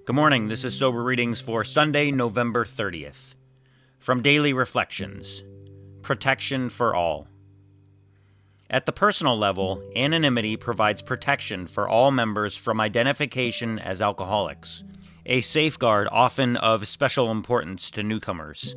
Good morning. This is Sober Readings for Sunday, November 30th. From Daily Reflections, Protection for All. At the personal level, anonymity provides protection for all members from identification as alcoholics, a safeguard often of special importance to newcomers.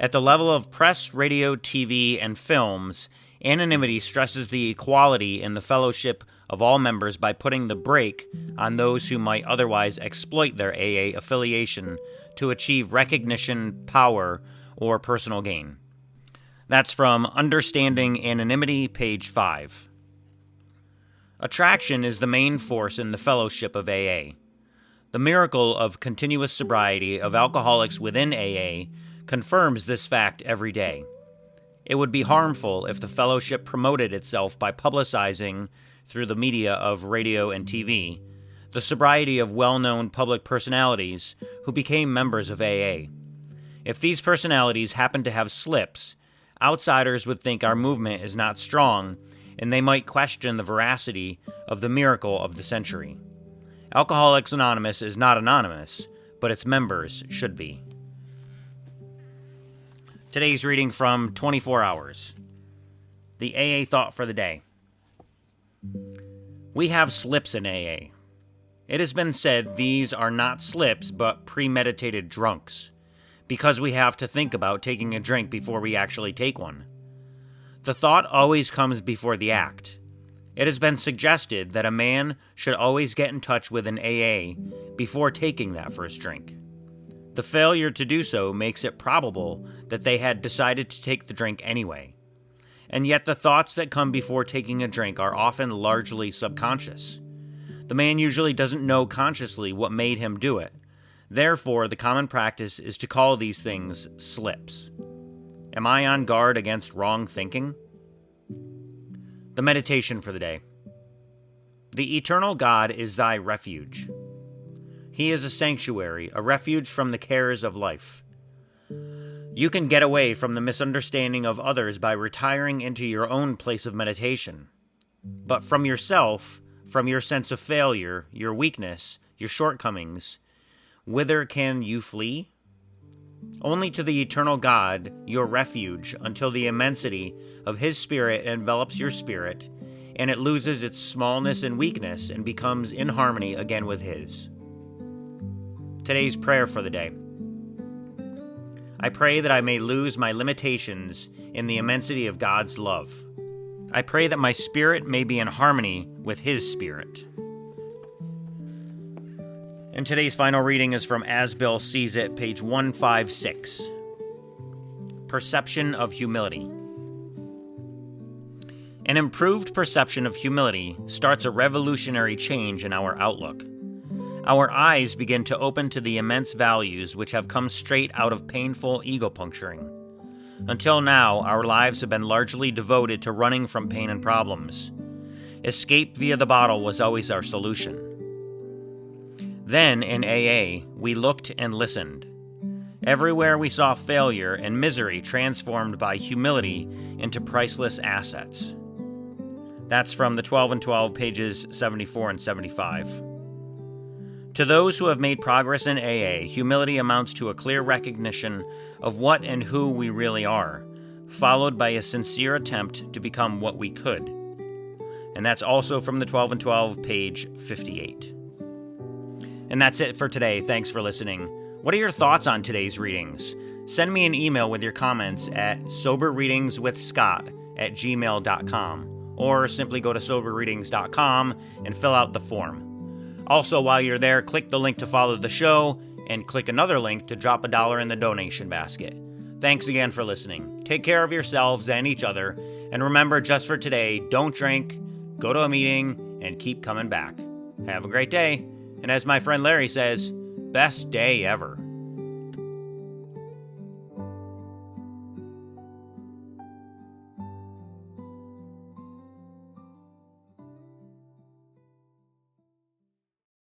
At the level of press, radio, TV, and films, anonymity stresses the equality in the fellowship of all members by putting the brake on those who might otherwise exploit their AA affiliation to achieve recognition, power, or personal gain. That's from Understanding Anonymity, page 5. Attraction is the main force in the fellowship of AA. The miracle of continuous sobriety of alcoholics within AA confirms this fact every day. It would be harmful if the fellowship promoted itself by publicizing, through the media of radio and TV, the sobriety of well-known public personalities who became members of AA. If these personalities happen to have slips, outsiders would think our movement is not strong, and they might question the veracity of the miracle of the century. Alcoholics Anonymous is not anonymous, but its members should be. Today's reading from 24 Hours. The AA Thought for the Day. We have slips in AA. It has been said these are not slips but premeditated drunks, because we have to think about taking a drink before we actually take one. The thought always comes before the act. It has been suggested that a man should always get in touch with an AA before taking that first drink. The failure to do so makes it probable that they had decided to take the drink anyway. And yet the thoughts that come before taking a drink are often largely subconscious. The man usually doesn't know consciously what made him do it. Therefore, the common practice is to call these things slips. Am I on guard against wrong thinking? The meditation for the day. The eternal God is thy refuge. He is a sanctuary, a refuge from the cares of life. You can get away from the misunderstanding of others by retiring into your own place of meditation. But from yourself, from your sense of failure, your weakness, your shortcomings, whither can you flee? Only to the eternal God, your refuge, until the immensity of His Spirit envelops your spirit, and it loses its smallness and weakness and becomes in harmony again with His. Today's prayer for the day. I pray that I may lose my limitations in the immensity of God's love. I pray that my spirit may be in harmony with His Spirit. And today's final reading is from As Bill Sees It, page 156. Perception of humility. An improved perception of humility starts a revolutionary change in our outlook. Our eyes begin to open to the immense values which have come straight out of painful ego puncturing. Until now, our lives have been largely devoted to running from pain and problems. Escape via the bottle was always our solution. Then, in AA, we looked and listened. Everywhere we saw failure and misery transformed by humility into priceless assets. That's from the 12 and 12, pages 74 and 75. To those who have made progress in AA, humility amounts to a clear recognition of what and who we really are, followed by a sincere attempt to become what we could. And that's also from the 12 and 12, page 58. And that's it for today. Thanks for listening. What are your thoughts on today's readings? Send me an email with your comments at soberreadingswithscott@gmail.com, or simply go to soberreadings.com and fill out the form. Also, while you're there, click the link to follow the show, and click another link to drop $1 in the donation basket. Thanks again for listening. Take care of yourselves and each other, and remember, just for today, don't drink, go to a meeting, and keep coming back. Have a great day, and as my friend Larry says, best day ever.